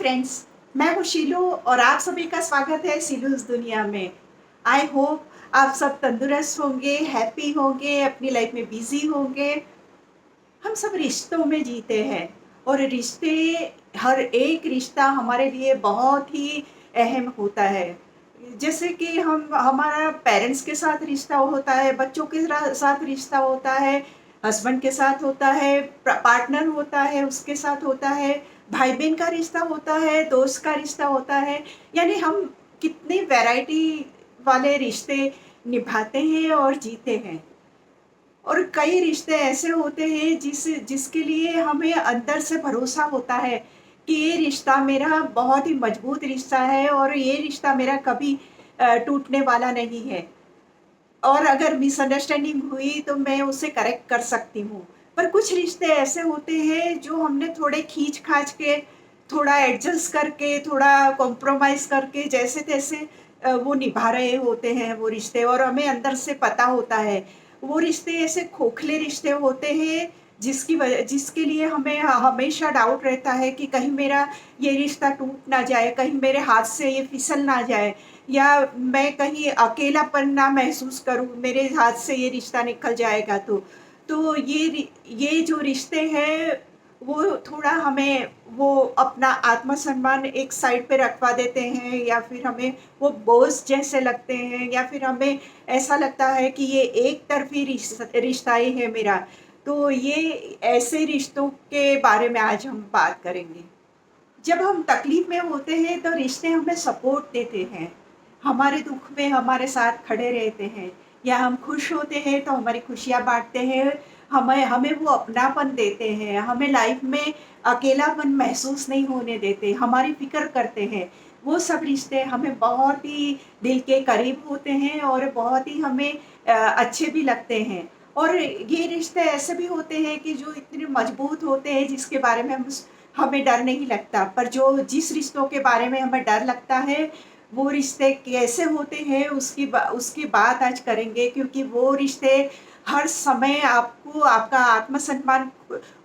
Friends, मैं हूँ शीलू और आप सभी का स्वागत है शीलूज़ दुनिया में। आई होप आप सब तंदुरुस्त होंगे, हैप्पी होंगे, अपनी लाइफ में बिज़ी होंगे। हम सब रिश्तों में जीते हैं और रिश्ते, हर एक रिश्ता हमारे लिए बहुत ही अहम होता है। जैसे कि हम हमारा पेरेंट्स के साथ रिश्ता होता है, बच्चों के साथ रिश्ता होता है, हस्बैंड के साथ होता है, पार्टनर होता है उसके साथ होता है, भाई बहन का रिश्ता होता है, दोस्त का रिश्ता होता है। यानी हम कितनी वैरायटी वाले रिश्ते निभाते हैं और जीते हैं। और कई रिश्ते ऐसे होते हैं जिसके लिए हमें अंदर से भरोसा होता है कि ये रिश्ता मेरा बहुत ही मजबूत रिश्ता है और ये रिश्ता मेरा कभी टूटने वाला नहीं है। और अगर मिसअंडरस्टैंडिंग हुई तो मैं उसे करेक्ट कर सकती हूँ। पर कुछ रिश्ते ऐसे होते हैं जो हमने थोड़े खींच-खाच के, थोड़ा एडजस्ट करके, थोड़ा कॉम्प्रोमाइज़ करके जैसे-तैसे वो निभा रहे होते हैं वो रिश्ते, और हमें अंदर से पता होता है। वो रिश्ते ऐसे खोखले रिश्ते होते हैं जिसके लिए हमें हमेशा डाउट रहता है कि कहीं मेरा ये रिश्ता टूट ना जाए, कहीं मेरे हाथ से ये फिसल ना जाए, या मैं कहीं अकेलापन ना महसूस करूँ, मेरे हाथ से ये रिश्ता निकल जाएगा तो। तो ये जो रिश्ते हैं, वो थोड़ा हमें वो अपना आत्मसम्मान एक साइड पे रखवा देते हैं, या फिर हमें वो बोझ जैसे लगते हैं, या फिर हमें ऐसा लगता है कि ये एक तरफ़ी रिश्ता ही है मेरा। तो ये ऐसे रिश्तों के बारे में आज हम बात करेंगे। जब हम तकलीफ में होते हैं तो रिश्ते हमें सपोर्ट देते हैं, हमारे दुख में हमारे साथ खड़े रहते हैं, या हम खुश होते हैं तो हमारी खुशियाँ बाँटते हैं, हमें हमें वो अपनापन देते हैं, हमें लाइफ में अकेलापन महसूस नहीं होने देते, हमारी फ़िक्र करते हैं। वो सब रिश्ते हमें बहुत ही दिल के करीब होते हैं और बहुत ही हमें अच्छे भी लगते हैं। और ये रिश्ते ऐसे भी होते हैं कि जो इतने मजबूत होते हैं जिसके बारे में हमें डर नहीं लगता, पर जो जिस रिश्तों के बारे में हमें डर लगता है, वो रिश्ते कैसे होते हैं उसकी बात आज करेंगे, क्योंकि वो रिश्ते हर समय आपको आपका आत्मसम्मान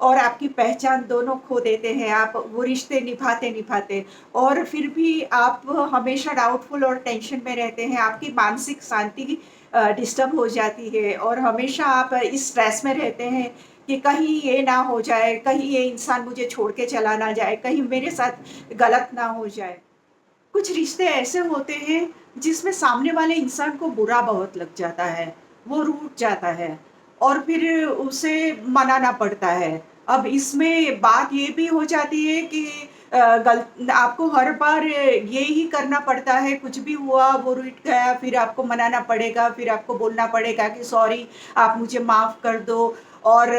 और आपकी पहचान दोनों खो देते हैं। आप वो रिश्ते निभाते-निभाते और फिर भी आप हमेशा डाउटफुल और टेंशन में रहते हैं। आपकी मानसिक शांति डिस्टर्ब हो जाती है और हमेशा आप इस स्ट्रेस में रहते हैं कि कहीं ये ना हो जाए, कहीं ये इंसान मुझे छोड़ के चला ना जाए, कहीं मेरे साथ गलत ना हो जाए। कुछ रिश्ते ऐसे होते हैं जिसमें सामने वाले इंसान को बुरा बहुत लग जाता है, वो रूठ जाता है और फिर उसे मनाना पड़ता है। अब इसमें बात ये भी हो जाती है कि आपको हर बार ये ही करना पड़ता है, कुछ भी हुआ वो रूठ गया, फिर आपको मनाना पड़ेगा, फिर आपको बोलना पड़ेगा कि सॉरी, आप मुझे माफ़ कर दो। और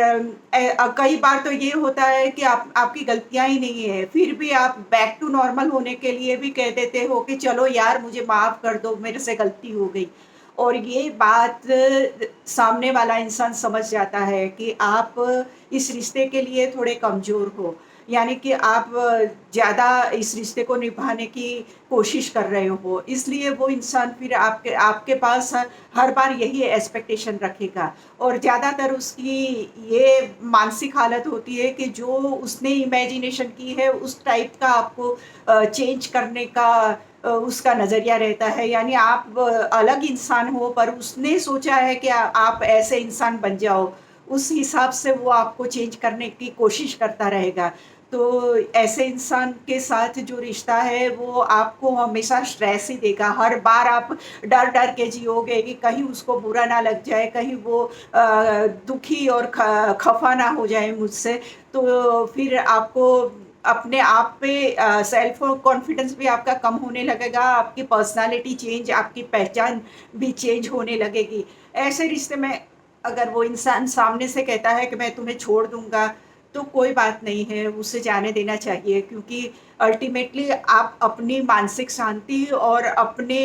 कई बार तो ये होता है कि आपकी गलतियाँ ही नहीं है, फिर भी आप बैक टू नॉर्मल होने के लिए भी कह देते हो कि चलो यार मुझे माफ़ कर दो, मेरे से गलती हो गई। और ये बात सामने वाला इंसान समझ जाता है कि आप इस रिश्ते के लिए थोड़े कमज़ोर हो, यानी कि आप ज़्यादा इस रिश्ते को निभाने की कोशिश कर रहे हो, इसलिए वो इंसान फिर आपके आपके पास हर बार यही एक्सपेक्टेशन रखेगा। और ज़्यादातर उसकी ये मानसिक हालत होती है कि जो उसने इमेजिनेशन की है उस टाइप का आपको चेंज करने का उसका नज़रिया रहता है। यानी आप अलग इंसान हो, पर उसने सोचा है कि आप ऐसे इंसान बन जाओ, उस हिसाब से वो आपको चेंज करने की कोशिश करता रहेगा। तो ऐसे इंसान के साथ जो रिश्ता है वो आपको हमेशा स्ट्रेस ही देगा। हर बार आप डर-डर के जियोगे कि कहीं उसको बुरा ना लग जाए, कहीं वो दुखी और खफ़ा ना हो जाए मुझसे। तो फिर आपको अपने आप पे सेल्फ कॉन्फिडेंस भी आपका कम होने लगेगा, आपकी पर्सनैलिटी चेंज, आपकी पहचान भी चेंज होने लगेगी। ऐसे रिश्ते में अगर वो इंसान सामने से कहता है कि मैं तुम्हें छोड़ दूँगा, तो कोई बात नहीं है, उसे जाने देना चाहिए, क्योंकि अल्टीमेटली आप अपनी मानसिक शांति और अपने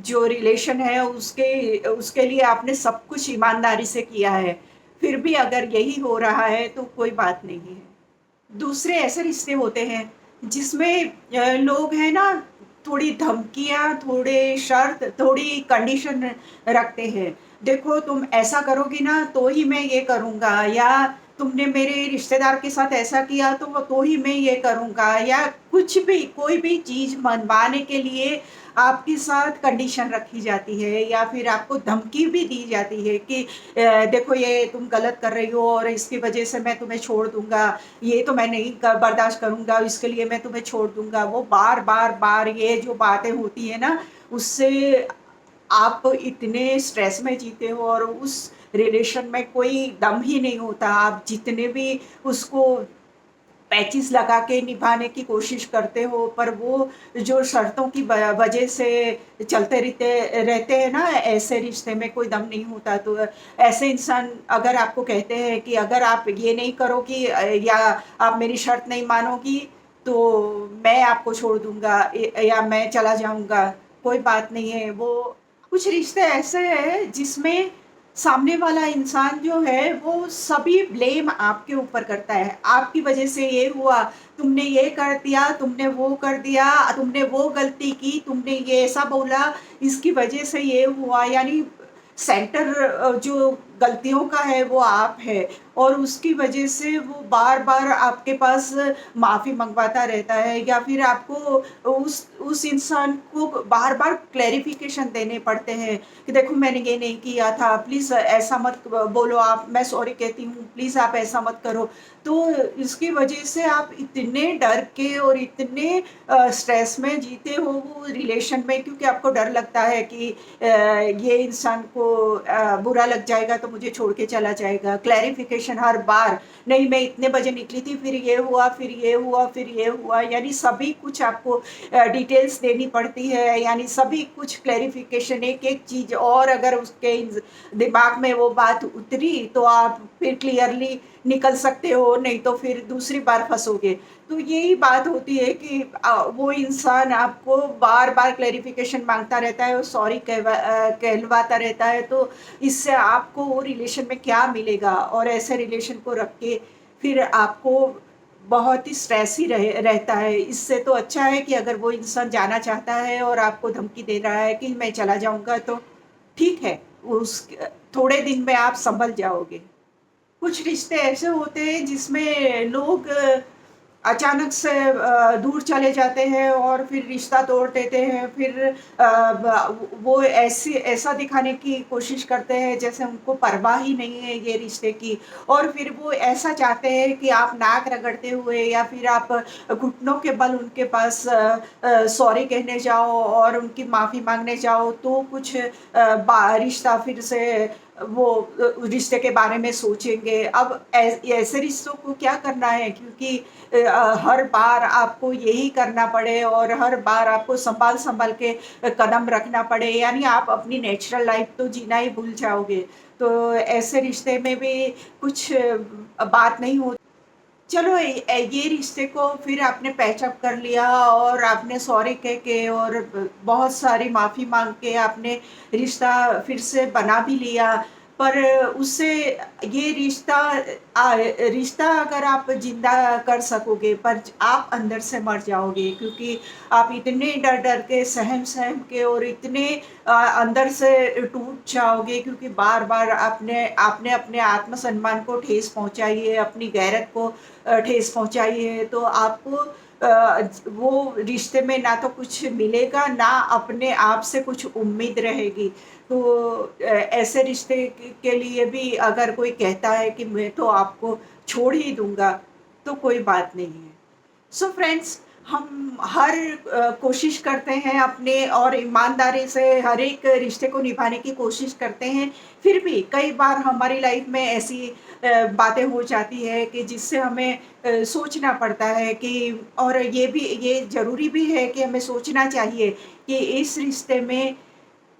जो रिलेशन है उसके लिए आपने सब कुछ ईमानदारी से किया है। फिर भी अगर यही हो रहा है तो कोई बात नहीं है। दूसरे ऐसे रिश्ते होते हैं जिसमें लोग हैं ना, थोड़ी धमकियाँ, थोड़े शर्त, थोड़ी कंडीशन रखते हैं। देखो तुम ऐसा करोगी ना तो ही मैं ये करूँगा, या तुमने मेरे रिश्तेदार के साथ ऐसा किया तो ही मैं ये करूँगा, या कुछ भी कोई भी चीज़ मनवाने के लिए आपके साथ कंडीशन रखी जाती है, या फिर आपको धमकी भी दी जाती है कि देखो ये तुम गलत कर रही हो और इसकी वजह से मैं तुम्हें छोड़ दूँगा, ये तो मैं नहीं बर्दाश्त करूँगा, इसके लिए मैं तुम्हें छोड़ दूँगा। वो बार बार बार ये जो बातें होती है ना, उससे आप इतने स्ट्रेस में जीते हो और उस रिलेशन में कोई दम ही नहीं होता। आप जितने भी उसको पैचेस लगा के निभाने की कोशिश करते हो, पर वो जो शर्तों की वजह से चलते रहते रहते हैं ना, ऐसे रिश्ते में कोई दम नहीं होता। तो ऐसे इंसान अगर आपको कहते हैं कि अगर आप ये नहीं करोगी या आप मेरी शर्त नहीं मानोगी, तो मैं आपको छोड़ दूँगा या मैं चला जाऊँगा, कोई बात नहीं है। वो कुछ रिश्ते ऐसे हैं जिसमें सामने वाला इंसान जो है वो सभी ब्लेम आपके ऊपर करता है। आपकी वज़ह से ये हुआ, तुमने ये कर दिया, तुमने वो कर दिया, तुमने वो गलती की, तुमने ये ऐसा बोला, इसकी वज़ह से ये हुआ। यानी सेंटर जो गलतियों का है वो आप है, और उसकी वज़ह से वो बार-बार आपके पास माफ़ी मँगवाता रहता है, या फिर आपको उस इंसान को बार-बार क्लैरिफ़िकेशन देने पड़ते हैं कि देखो मैंने ये नहीं किया था, प्लीज़ ऐसा मत बोलो आप, मैं सॉरी कहती हूँ, प्लीज़ आप ऐसा मत करो। तो इसकी वजह से आप इतने डर के और इतने स्ट्रेस में जीते हो वो रिलेशन में, क्योंकि आपको डर लगता है कि ये इंसान को बुरा लग जाएगा तो मुझे छोड़ के चला जाएगा। क्लैरिफ़िकेशन हर बार, नहीं मैं इतने बजे निकली थी, फिर ये हुआ, फिर ये हुआ, फिर ये हुआ, यानी सभी कुछ आपको डिटेल्स देनी पड़ती है, यानी सभी कुछ क्लैरिफ़िकेशन एक-एक चीज़, और अगर उसके दिमाग में वो बात उतरी तो आप फिर क्लियरली निकल सकते हो, नहीं तो फिर दूसरी बार फँसोगे। तो यही बात होती है कि वो इंसान आपको बार-बार क्लैरिफ़िकेशन माँगता रहता है और सॉरी कहलवाता रहता है, तो इससे आपको वो रिलेशन में क्या मिलेगा? और ऐसे रिलेशन को रख के फिर आपको बहुत ही स्ट्रेस ही रहता है। इससे तो अच्छा है कि अगर वो इंसान जाना चाहता है और आपको धमकी दे रहा है कि मैं चला जाऊँगा, तो ठीक है, उस थोड़े दिन में आप सँभल जाओगे। कुछ रिश्ते ऐसे होते हैं जिसमें लोग अचानक से दूर चले जाते हैं और फिर रिश्ता तोड़ देते हैं। फिर वो ऐसा दिखाने की कोशिश करते हैं जैसे उनको परवाह ही नहीं है ये रिश्ते की, और फिर वो ऐसा चाहते हैं कि आप नाक रगड़ते हुए या फिर आप घुटनों के बल उनके पास सॉरी कहने जाओ और उनकी माफ़ी मांगने जाओ, तो कुछ रिश्ता फिर से वो रिश्ते के बारे में सोचेंगे। अब ऐसे रिश्तों को क्या करना है, क्योंकि हर बार आपको यही करना पड़े और हर बार आपको सँभाल-सँभाल के कदम रखना पड़े, यानी आप अपनी नेचुरल लाइफ़ तो जीना ही भूल जाओगे। तो ऐसे रिश्ते में भी कुछ बात नहीं हो। चलो ये रिश्ते को फिर आपने पैच अप कर लिया और आपने सॉरी कह के और बहुत सारी माफ़ी माँग के आपने रिश्ता फिर से बना भी लिया। पर उससे ये रिश्ता अगर आप ज़िंदा कर सकोगे, पर आप अंदर से मर जाओगे, क्योंकि आप इतने डर-डर के, सहम-सहम के और इतने अंदर से टूट जाओगे, क्योंकि बार-बार आपने आपने अपने आत्मसम्मान को ठेस पहुँचाई है, अपनी गैरत को ठेस पहुँचाई है, तो आपको वो रिश्ते में ना तो कुछ मिलेगा, ना अपने आप से कुछ उम्मीद रहेगी। तो ऐसे रिश्ते के लिए भी अगर कोई कहता है कि मैं तो आपको छोड़ ही दूँगा, तो कोई बात नहीं है। सो फ्रेंड्स, हम हर कोशिश करते हैं अपने और ईमानदारी से हर एक रिश्ते को निभाने की कोशिश करते हैं। फिर भी कई बार हमारी लाइफ में ऐसी बातें हो जाती है कि जिससे हमें सोचना पड़ता है कि, और ये ज़रूरी भी है कि हमें सोचना चाहिए कि इस रिश्ते में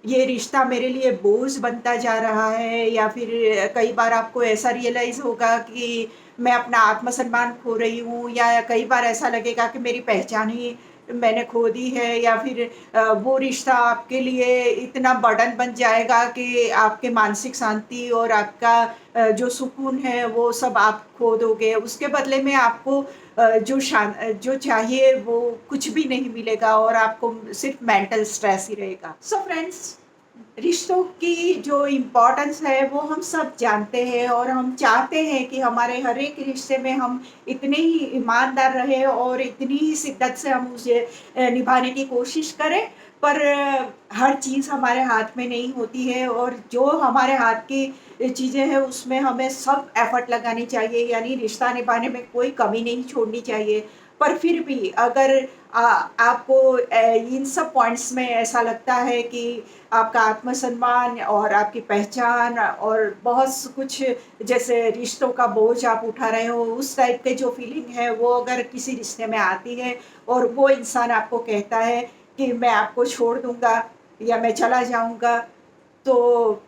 ये रिश्ता मेरे लिए बोझ बनता जा रहा है, या फिर कई बार आपको ऐसा रियलाइज़ होगा कि मैं अपना आत्मसम्मान खो रही हूँ, या कई बार ऐसा लगेगा कि मेरी पहचान ही मैंने खो दी है, या फिर वो रिश्ता आपके लिए इतना बर्डन बन जाएगा कि आपके मानसिक शांति और आपका जो सुकून है वो सब आप खो दोगे। उसके बदले में आपको जो चाहिए वो कुछ भी नहीं मिलेगा और आपको सिर्फ़ मेंटल स्ट्रेस ही रहेगा। सो फ्रेंड्स, रिश्तों की जो इम्पोर्टेंस है वो हम सब जानते हैं और हम चाहते हैं कि हमारे हर एक रिश्ते में हम इतने ही ईमानदार रहें और इतनी ही शिद्दत से हम उसे निभाने की कोशिश करें। पर हर चीज़ हमारे हाथ में नहीं होती है और जो हमारे हाथ की चीज़ें हैं उसमें हमें सब एफ़र्ट लगानी चाहिए, यानी रिश्ता निभाने में कोई कमी नहीं छोड़नी चाहिए। पर फिर भी अगर आपको इन सब पॉइंट्स में ऐसा लगता है कि आपका आत्मसम्मान और आपकी पहचान और बहुत कुछ, जैसे रिश्तों का बोझ आप उठा रहे हो, उस टाइप के जो फीलिंग है वो अगर किसी रिश्ते में आती है और वो इंसान आपको कहता है कि मैं आपको छोड़ दूँगा या मैं चला जाऊँगा, तो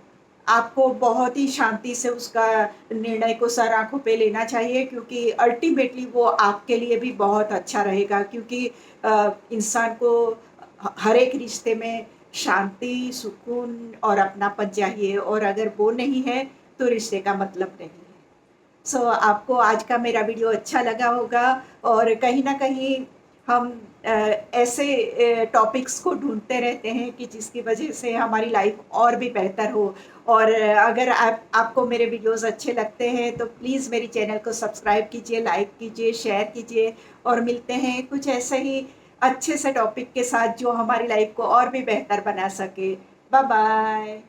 आपको बहुत ही शांति से उसका निर्णय को सर आँखों पे लेना चाहिए, क्योंकि अल्टीमेटली वो आपके लिए भी बहुत अच्छा रहेगा, क्योंकि इंसान को हर एक रिश्ते में शांति, सुकून और अपनापन चाहिए और अगर वो नहीं है, तो रिश्ते का मतलब नहीं है। सो आपको आज का मेरा वीडियो अच्छा लगा होगा और कहीं न कहीं हम अ, ऐसे टॉपिक्स को ढूँढते रहते हैं कि जिसकी वजह से हमारी लाइफ़ और भी बेहतर हो। और अगर आपको मेरे वीडियोज़ अच्छे लगते हैं तो प्लीज़ मेरी चैनल को सब्सक्राइब कीजिए, लाइक कीजिए, शेयर कीजिए और मिलते हैं कुछ ऐसे ही अच्छे से टॉपिक के साथ जो हमारी लाइफ़ को और भी बेहतर बना सके। Bye bye.